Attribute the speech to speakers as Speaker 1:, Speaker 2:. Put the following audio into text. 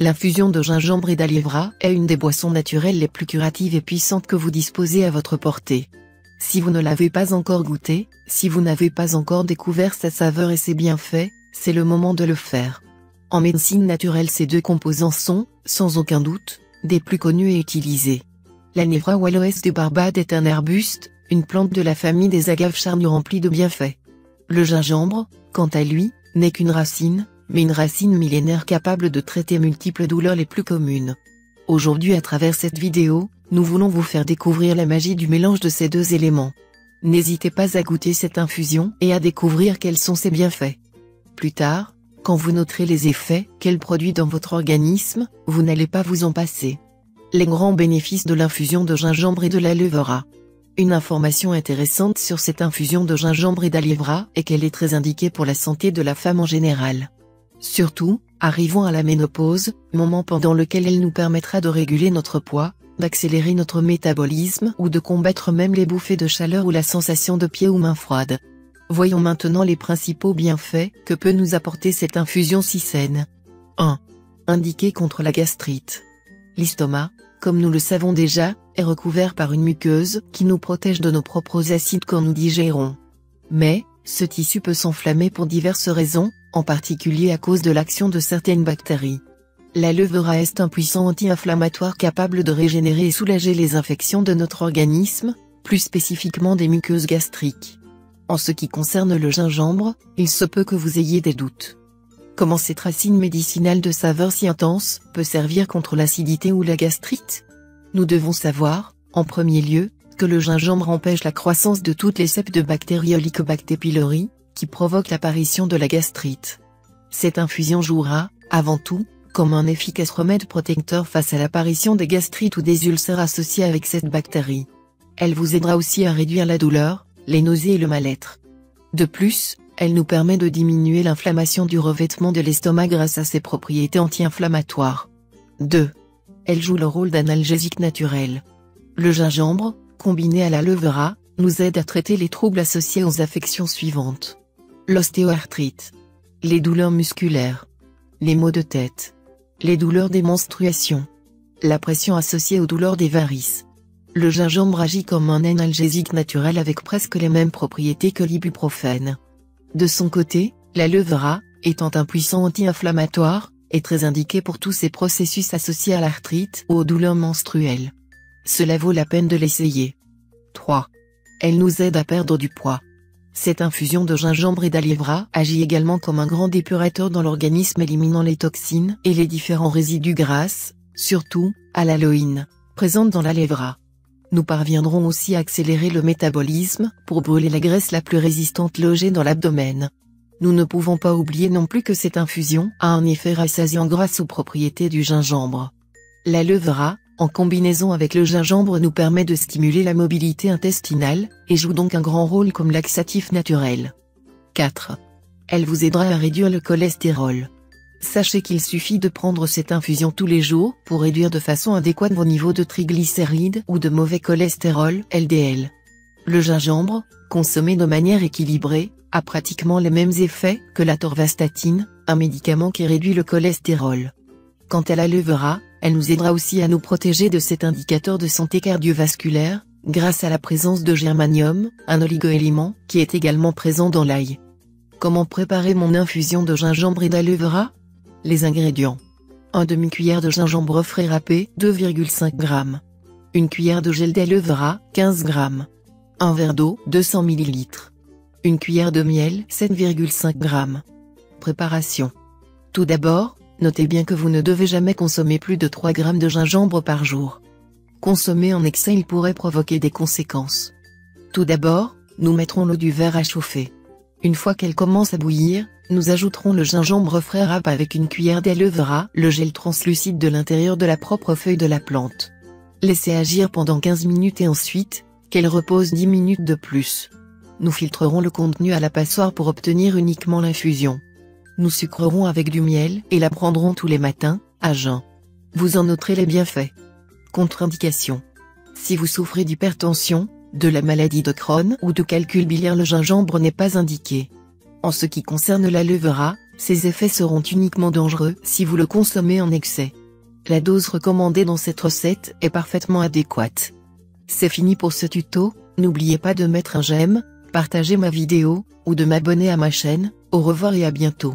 Speaker 1: L'infusion de gingembre et d'aloe vera est une des boissons naturelles les plus curatives et puissantes que vous disposez à votre portée. Si vous ne l'avez pas encore goûté, si vous n'avez pas encore découvert sa saveur et ses bienfaits, c'est le moment de le faire. En médecine naturelle, ces deux composants sont, sans aucun doute, des plus connus et utilisés. L'Anevera ou Aloès de Barbade est un arbuste, une plante de la famille des agaves charnues remplie de bienfaits. Le gingembre, quant à lui, n'est qu'une racine, mais une racine millénaire capable de traiter multiples douleurs les plus communes. Aujourd'hui, à travers cette vidéo, nous voulons vous faire découvrir la magie du mélange de ces deux éléments. N'hésitez pas à goûter cette infusion et à découvrir quels sont ses bienfaits. Plus tard, quand vous noterez les effets qu'elle produit dans votre organisme, vous n'allez pas vous en passer. Les grands bénéfices de l'infusion de gingembre et de l'aloe vera. Une information intéressante sur cette infusion de gingembre et d'aloe vera est qu'elle est très indiquée pour la santé de la femme en général. Surtout, arrivant à la ménopause, moment pendant lequel elle nous permettra de réguler notre poids, d'accélérer notre métabolisme ou de combattre même les bouffées de chaleur ou la sensation de pieds ou mains froides. Voyons maintenant les principaux bienfaits que peut nous apporter cette infusion si saine. 1. Indiqué contre la gastrite. L'estomac, comme nous le savons déjà, est recouvert par une muqueuse qui nous protège de nos propres acides quand nous digérons. Mais, ce tissu peut s'enflammer pour diverses raisons, en particulier à cause de l'action de certaines bactéries. L'aloe vera est un puissant anti-inflammatoire capable de régénérer et soulager les infections de notre organisme, plus spécifiquement des muqueuses gastriques. En ce qui concerne le gingembre, il se peut que vous ayez des doutes. Comment cette racine médicinale de saveur si intense peut servir contre l'acidité ou la gastrite? Nous devons savoir, en premier lieu, que le gingembre empêche la croissance de toutes les ceps de bactéries Helicobacter pylori, qui provoquent l'apparition de la gastrite. Cette infusion jouera, avant tout, comme un efficace remède protecteur face à l'apparition des gastrites ou des ulcères associés avec cette bactérie. Elle vous aidera aussi à réduire la douleur, les nausées et le mal-être. De plus, elle nous permet de diminuer l'inflammation du revêtement de l'estomac grâce à ses propriétés anti-inflammatoires. 2. Elle joue le rôle d'analgésique naturel. Le gingembre, combiné à l'aloe vera, nous aide à traiter les troubles associés aux affections suivantes. L'ostéoarthrite, les douleurs musculaires, les maux de tête, les douleurs des menstruations, la pression associée aux douleurs des varices. Le gingembre agit comme un analgésique naturel avec presque les mêmes propriétés que l'ibuprofène. De son côté, l'aloe vera, étant un puissant anti-inflammatoire, est très indiqué pour tous ces processus associés à l'arthrite ou aux douleurs menstruelles. Cela vaut la peine de l'essayer. 3. Elle nous aide à perdre du poids. Cette infusion de gingembre et d'aloe vera agit également comme un grand épurateur dans l'organisme éliminant les toxines et les différents résidus grasses, surtout, à l'aloïne, présente dans l'aloe vera. Nous parviendrons aussi à accélérer le métabolisme pour brûler la graisse la plus résistante logée dans l'abdomen. Nous ne pouvons pas oublier non plus que cette infusion a un effet rassasiant grâce aux propriétés du gingembre. L'aloe vera, en combinaison avec le gingembre, nous permet de stimuler la mobilité intestinale, et joue donc un grand rôle comme laxatif naturel. 4. Elle vous aidera à réduire le cholestérol. Sachez qu'il suffit de prendre cette infusion tous les jours pour réduire de façon adéquate vos niveaux de triglycérides ou de mauvais cholestérol, LDL. Le gingembre, consommé de manière équilibrée, a pratiquement les mêmes effets que la torvastatine, un médicament qui réduit le cholestérol. Quant à l'aloe vera, elle nous aidera aussi à nous protéger de cet indicateur de santé cardiovasculaire, grâce à la présence de germanium, un oligoélément qui est également présent dans l'ail. Comment préparer mon infusion de gingembre et d'aloe vera? Les ingrédients. 1 demi-cuillère de gingembre frais râpé, 2,5 g. 1 cuillère de gel d'aloe vera, 15 g. 1 verre d'eau, 200 ml. 1 cuillère de miel, 7,5 g. Préparation. Tout d'abord, notez bien que vous ne devez jamais consommer plus de 3 g de gingembre par jour. Consommer en excès, il pourrait provoquer des conséquences. Tout d'abord, nous mettrons l'eau du verre à chauffer. Une fois qu'elle commence à bouillir, nous ajouterons le gingembre frais râpé avec 1 cuillère d'aloe vera, le gel translucide de l'intérieur de la propre feuille de la plante. Laissez agir pendant 15 minutes et ensuite, qu'elle repose 10 minutes de plus. Nous filtrerons le contenu à la passoire pour obtenir uniquement l'infusion. Nous sucrerons avec du miel et la prendrons tous les matins, à jeun. Vous en noterez les bienfaits. Contre-indication. Si vous souffrez d'hypertension, de la maladie de Crohn ou de calcul biliaire, le gingembre n'est pas indiqué. En ce qui concerne l'aloe vera, Ces effets seront uniquement dangereux si vous le consommez en excès. La dose recommandée dans cette recette est parfaitement adéquate. C'est fini pour ce tuto, n'oubliez pas de mettre un j'aime, partager ma vidéo, ou de m'abonner à ma chaîne. Au revoir et à bientôt.